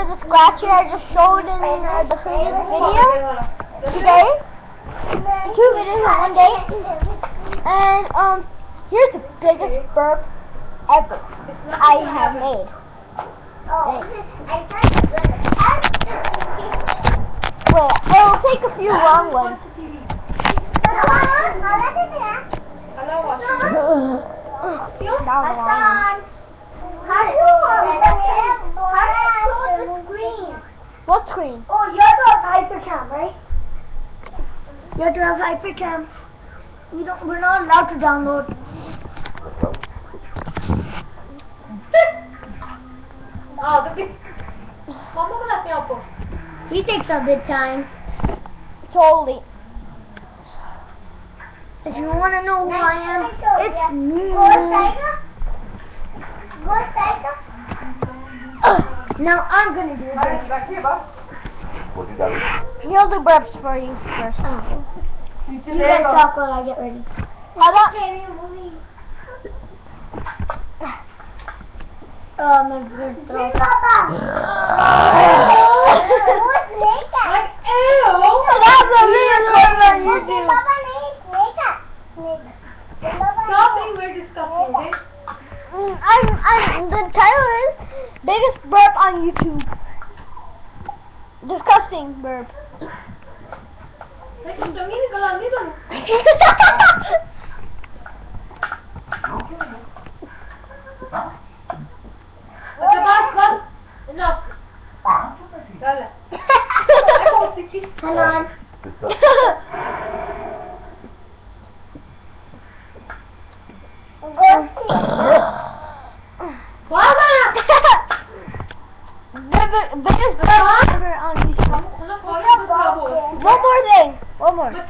was a scratch here I just showed in the previous video today. 2 videos in one day. And here's the biggest burp ever I have made. Wait, it'll take a few long ones. What screen? Oh, you have to have hypercam, right? You have to have hypercam. We're not allowed to download. He takes a bit time. Totally. If you want to know who I am, it's me. Now I'm gonna do this. He'll do burps for you first. You guys talk while I get ready. How about? Oh, my good throat. Like, ew! That's a video on YouTube. Stop being very disgusting, okay? The title is biggest burp on YouTube. Disgusting burp. Enough. Hang on. Biggest burp ever on YouTube. One more thing. One more. Let's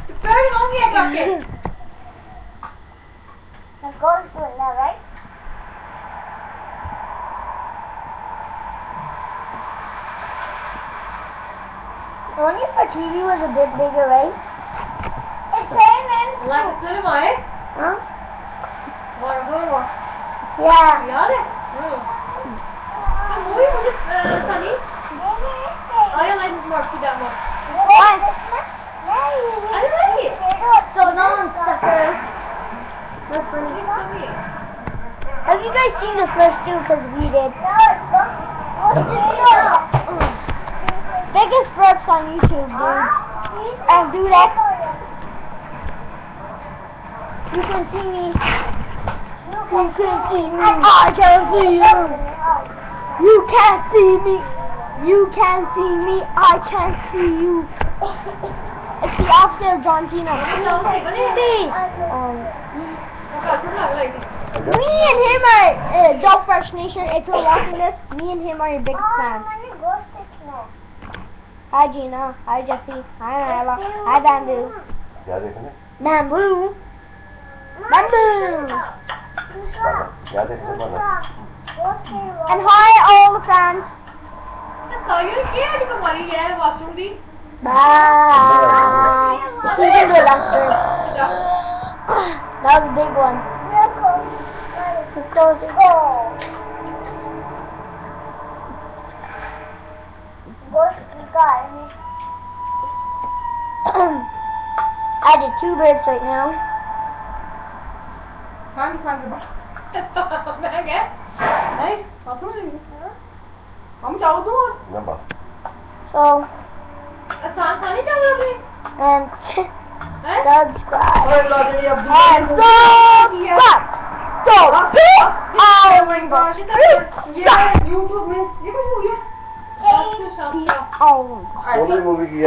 go to it now, right? Only if our TV was a bit bigger, right? It's payment. Huh? Yeah. I don't like this mark that much. Why? I don't like it. So no one's sucker. Have you guys seen this first too? Because we did. Biggest burps on YouTube, dude. And do that. You can see me. You can see me. I can see you. You can't see me. You can't see me. I can't see you. It's the opposite of John Cena. Please. Me and him are Dog Fresh Nation. If you're watching this, me and him are your biggest fans. Hi Gina. Hi Jesse. Hi Nyla. Hi Bamboo. Bamboo. Bamboo. And hi all the fans. Bye. See you later. That was a big one. Let's go. I did 2 birds right now. So, and subscribe. And subscribe. So, big YouTube में Oh. movie की